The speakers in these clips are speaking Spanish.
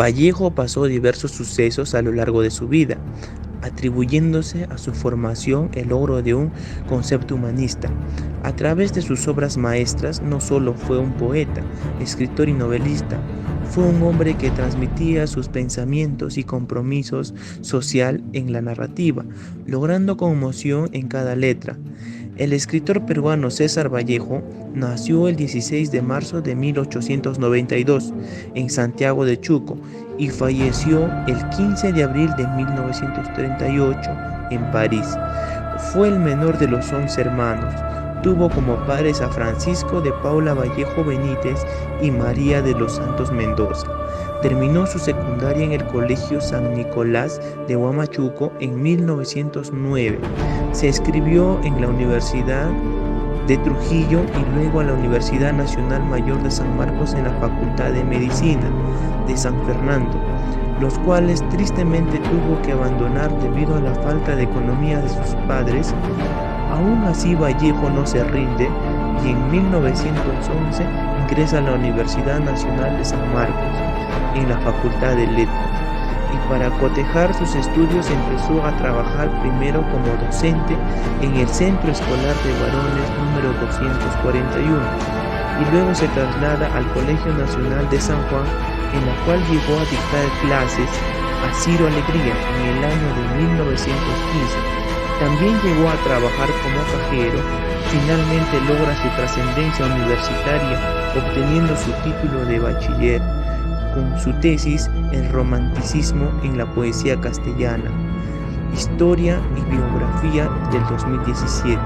Vallejo pasó diversos sucesos a lo largo de su vida, atribuyéndose a su formación el logro de un concepto humanista. A través de sus obras maestras no solo fue un poeta, escritor y novelista, fue un hombre que transmitía sus pensamientos y compromisos social en la narrativa, logrando conmoción en cada letra. El escritor peruano César Vallejo nació el 16 de marzo de 1892 en Santiago de Chuco y falleció el 15 de abril de 1938 en París. Fue el menor de los 11 hermanos. Tuvo como padres a Francisco de Paula Vallejo Benítez y María de los Santos Mendoza. Terminó su secundaria en el Colegio San Nicolás de Huamachuco en 1909. Se inscribió en la Universidad de Trujillo y luego a la Universidad Nacional Mayor de San Marcos en la Facultad de Medicina de San Fernando, los cuales tristemente tuvo que abandonar debido a la falta de economía de sus padres. Aún así, Vallejo no se rinde y en 1911 ingresa a la Universidad Nacional de San Marcos en la Facultad de Letras, y para cotejar sus estudios empezó a trabajar primero como docente en el Centro Escolar de Varones número 241 y luego se traslada al Colegio Nacional de San Juan, en la cual llegó a dictar clases a Ciro Alegría en el año de 1915. También llegó a trabajar como cajero. Finalmente logra su trascendencia universitaria obteniendo su título de bachiller con su tesis El romanticismo en la poesía castellana, Historia y Biografía del 2017.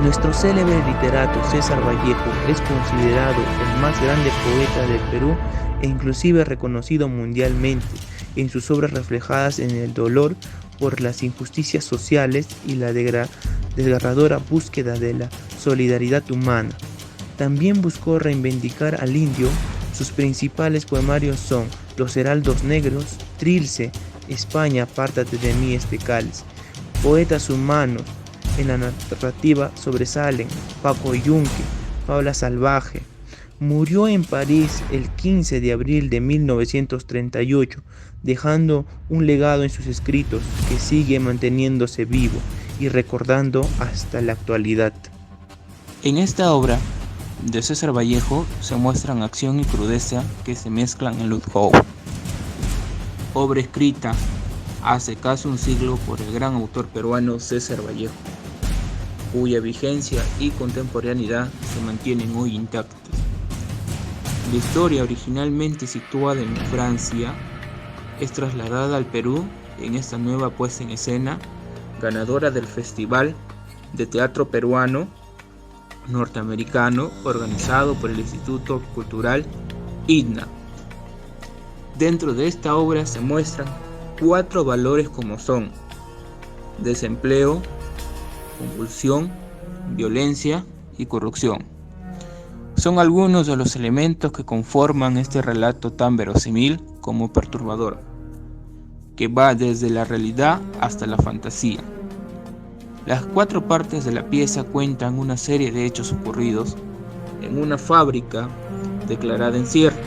Nuestro célebre literato César Vallejo es considerado el más grande poeta del Perú e inclusive reconocido mundialmente en sus obras reflejadas en el dolor por las injusticias sociales y la desgarradora búsqueda de la solidaridad humana. También buscó reivindicar al indio. Sus principales poemarios son Los Heraldos Negros, Trilce, España, apártate de mí este cáliz. Poetas humanos en la narrativa sobresalen Paco Yunque, Fábula Salvaje. Murió en París el 15 de abril de 1938, dejando un legado en sus escritos que sigue manteniéndose vivo y recordando hasta la actualidad. En esta obra de César Vallejo se muestran acción y crudeza que se mezclan en Love How, obra escrita hace casi un siglo por el gran autor peruano César Vallejo, cuya vigencia y contemporaneidad se mantienen hoy intactas. La historia, originalmente situada en Francia, es trasladada al Perú en esta nueva puesta en escena, ganadora del Festival de Teatro Peruano norteamericano organizado por el Instituto Cultural IDNA. Dentro de esta obra se muestran 4 valores como son desempleo, convulsión, violencia y corrupción. Son algunos de los elementos que conforman este relato tan verosímil como perturbador, que va desde la realidad hasta la fantasía. Las 4 partes de la pieza cuentan una serie de hechos ocurridos en una fábrica declarada en cierre,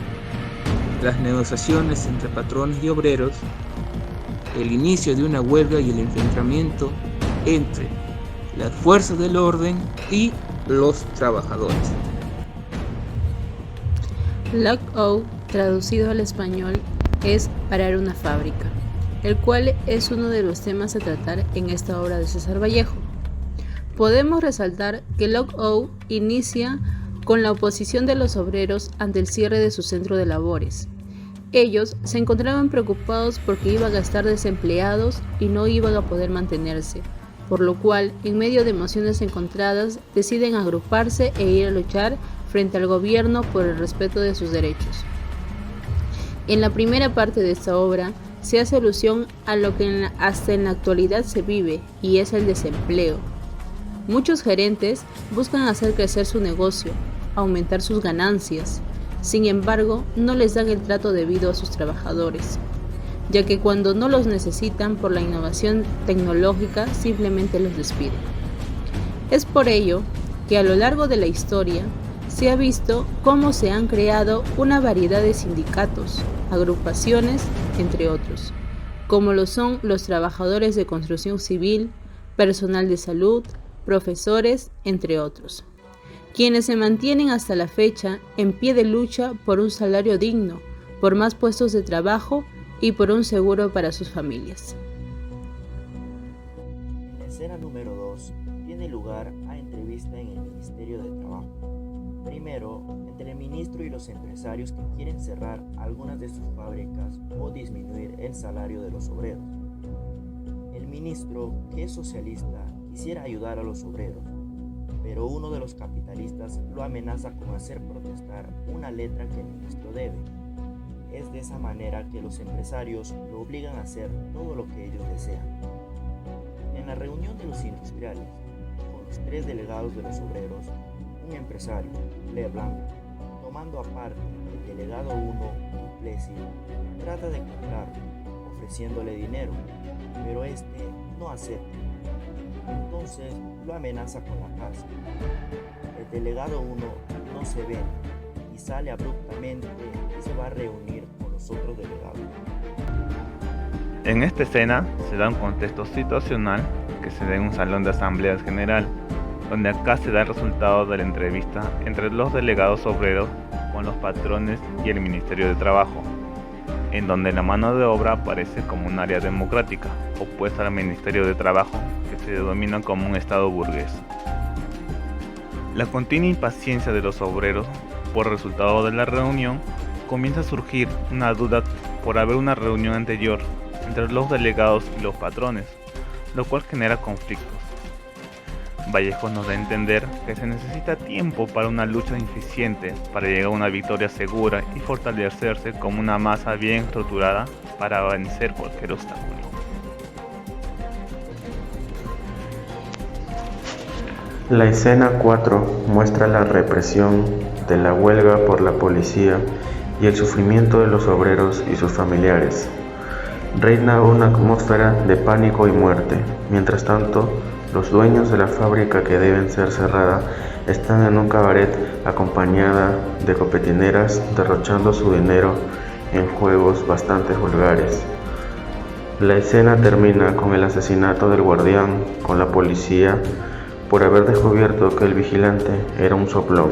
las negociaciones entre patrones y obreros, el inicio de una huelga y el enfrentamiento entre las fuerzas del orden y los trabajadores. Lock-out, traducido al español, es parar una fábrica, el cual es uno de los temas a tratar en esta obra de César Vallejo. Podemos resaltar que Lock-out inicia con la oposición de los obreros ante el cierre de su centro de labores. Ellos se encontraban preocupados porque iban a estar desempleados y no iban a poder mantenerse, por lo cual, en medio de emociones encontradas, deciden agruparse e ir a luchar frente al gobierno por el respeto de sus derechos. En la primera parte de esta obra se hace alusión a lo que hasta en la actualidad se vive, y es el desempleo. Muchos gerentes buscan hacer crecer su negocio, aumentar sus ganancias. Sin embargo, no les dan el trato debido a sus trabajadores, ya que cuando no los necesitan por la innovación tecnológica simplemente los despiden. Es por ello que a lo largo de la historia se ha visto cómo se han creado una variedad de sindicatos, agrupaciones, entre otros, como lo son los trabajadores de construcción civil, personal de salud, profesores, entre otros, quienes se mantienen hasta la fecha en pie de lucha por un salario digno, por más puestos de trabajo y por un seguro para sus familias. En la escena número 2 tiene lugar a entrevista en el Ministerio de Trabajo. Primero, entre el ministro y los empresarios que quieren cerrar algunas de sus fábricas o disminuir el salario de los obreros. El ministro, que es socialista, quisiera ayudar a los obreros, pero uno de los capitalistas lo amenaza con hacer protestar una letra que el ministro debe. Es de esa manera que los empresarios lo obligan a hacer todo lo que ellos desean. En la reunión de los industriales, con los 3 delegados de los obreros, un empresario, Leblanc, tomando aparte el delegado 1, Duplessis, trata de comprarlo, ofreciéndole dinero, pero este no acepta. Entonces lo amenaza con la cárcel. El delegado 1 no se vende y sale abruptamente y se va a reunir con los otros delegados. En esta escena se da un contexto situacional que se da en un salón de asamblea general, donde acá se da el resultado de la entrevista entre los delegados obreros con los patrones y el Ministerio de Trabajo, en donde la mano de obra aparece como un área democrática, opuesta al Ministerio de Trabajo, que se denomina como un Estado burgués. La continua impaciencia de los obreros por resultado de la reunión comienza a surgir una duda por haber una reunión anterior entre los delegados y los patrones, lo cual genera conflictos. Vallejo nos da a entender que se necesita tiempo para una lucha eficiente para llegar a una victoria segura y fortalecerse como una masa bien estructurada para vencer cualquier obstáculo. La escena 4 muestra la represión de la huelga por la policía y el sufrimiento de los obreros y sus familiares. Reina una atmósfera de pánico y muerte. Mientras tanto, los dueños de la fábrica que deben ser cerrada están en un cabaret acompañada de copetineras derrochando su dinero en juegos bastante vulgares. La escena termina con el asesinato del guardián con la policía por haber descubierto que el vigilante era un soplón.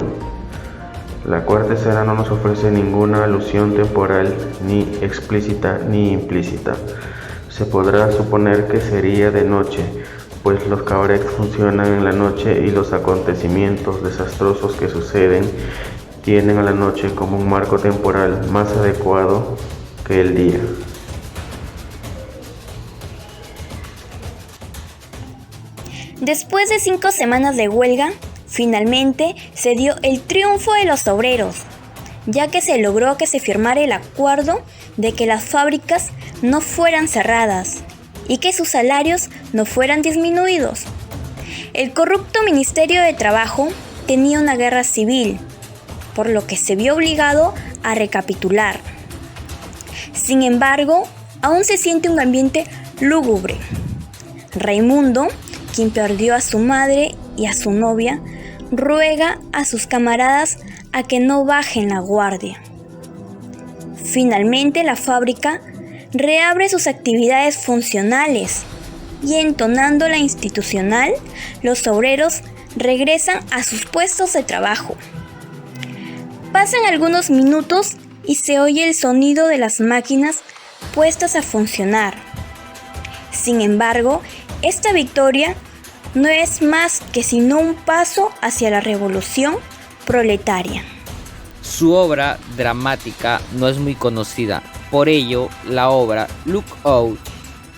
La cuarta escena no nos ofrece ninguna alusión temporal, ni explícita ni implícita. Se podrá suponer que sería de noche, pues los cabarets funcionan en la noche y los acontecimientos desastrosos que suceden tienen a la noche como un marco temporal más adecuado que el día. Después de 5 semanas de huelga, finalmente se dio el triunfo de los obreros, ya que se logró que se firmara el acuerdo de que las fábricas no fueran cerradas y que sus salarios no fueran disminuidos. El corrupto Ministerio de Trabajo tenía una guerra civil, por lo que se vio obligado a recapitular. Sin embargo, aún se siente un ambiente lúgubre. Raimundo, quien perdió a su madre y a su novia, ruega a sus camaradas a que no bajen la guardia. Finalmente, la fábrica reabre sus actividades funcionales y, entonando la institucional, los obreros regresan a sus puestos de trabajo. Pasan algunos minutos y se oye el sonido de las máquinas puestas a funcionar. Sin embargo, esta victoria no es más que sino un paso hacia la revolución proletaria. Su obra dramática no es muy conocida, por ello la obra Look Out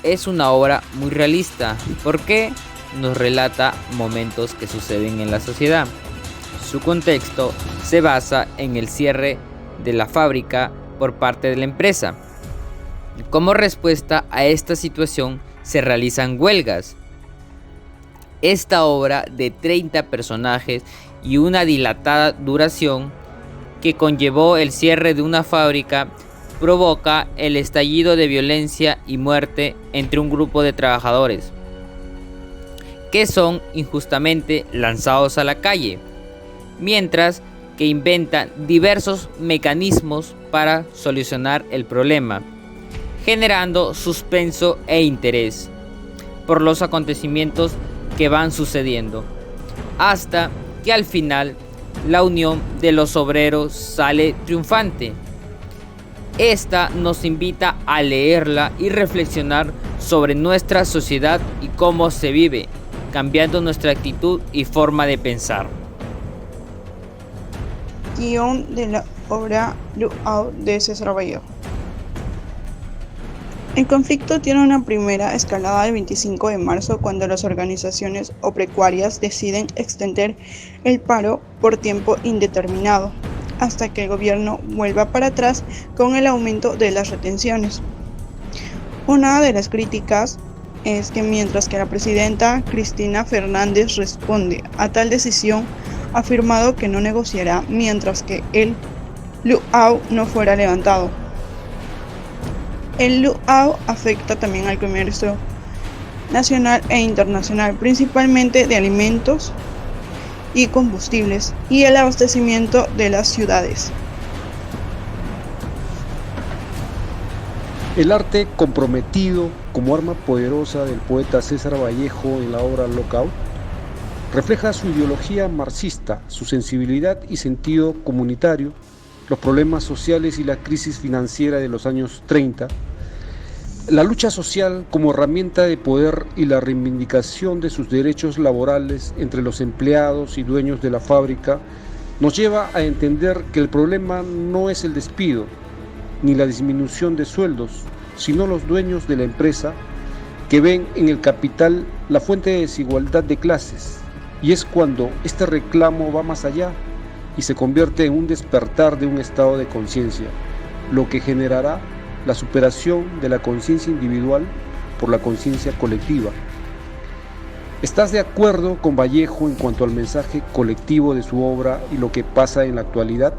es una obra muy realista, porque nos relata momentos que suceden en la sociedad. Su contexto se basa en el cierre de la fábrica por parte de la empresa. Como respuesta a esta situación se realizan huelgas. Esta obra de 30 personajes y una dilatada duración que conllevó el cierre de una fábrica provoca el estallido de violencia y muerte entre un grupo de trabajadores que son injustamente lanzados a la calle, mientras que inventan diversos mecanismos para solucionar el problema, generando suspenso e interés por los acontecimientos que van sucediendo, hasta que al final la unión de los obreros sale triunfante. Esta nos invita a leerla y reflexionar sobre nuestra sociedad y cómo se vive, cambiando nuestra actitud y forma de pensar. Guión de la obra Lookout de César Vallejo. El conflicto tiene una primera escalada el 25 de marzo cuando las organizaciones obrerias deciden extender el paro por tiempo indeterminado, hasta que el gobierno vuelva para atrás con el aumento de las retenciones. Una de las críticas es que mientras que la presidenta Cristina Fernández responde a tal decisión, ha afirmado que no negociará mientras que el lookout no fuera levantado. El lookout afecta también al comercio nacional e internacional, principalmente de alimentos y combustibles, y el abastecimiento de las ciudades. El arte comprometido como arma poderosa del poeta César Vallejo en la obra Lookout refleja su ideología marxista, su sensibilidad y sentido comunitario, los problemas sociales y la crisis financiera de los años 30, la lucha social como herramienta de poder y la reivindicación de sus derechos laborales entre los empleados y dueños de la fábrica nos lleva a entender que el problema no es el despido ni la disminución de sueldos, sino los dueños de la empresa que ven en el capital la fuente de desigualdad de clases, y es cuando este reclamo va más allá y se convierte en un despertar de un estado de conciencia, lo que generará la superación de la conciencia individual por la conciencia colectiva. ¿Estás de acuerdo con Vallejo en cuanto al mensaje colectivo de su obra y lo que pasa en la actualidad?